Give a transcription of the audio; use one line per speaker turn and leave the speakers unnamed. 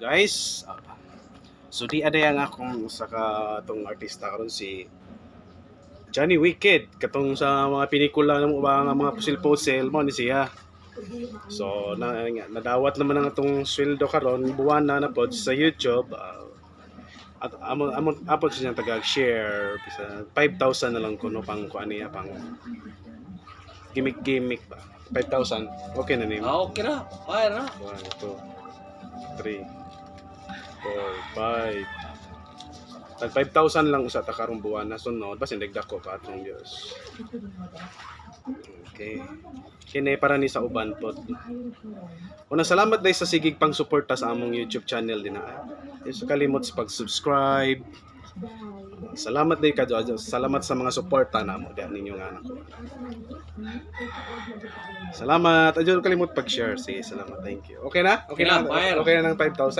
guys. So di ada yang akong sa katong artista karon si Johnny Wicked katong sa mga pelikula ng mga pusil-pusil mo ni siya. So nadawat naman ang atong sweldo karon buwan na pod sa YouTube. At amon siya taga-share bisa 5,000 na lang kuno pang kuan niya pang gimmick ba. 5,000. Okay na nimo.
Okay na. Kaya na.
1 2 3 4 5 Tag 5,000 lang usa ta karong buwan na sunod basta nagdako pa atong Dios. Okay. Kini para ni sa uban pod. Una salamat dai sa sigig pang suporta sa among YouTube channel din na. So kalimot sa pag-subscribe. Salamat dai kadto. Salamat sa mga suporta namo diha ninyong anak ko. Salamat. Adyo kalimot pag-share. Sige, salamat. Thank you. Okay na? Okay na. Okay na ng 5,000.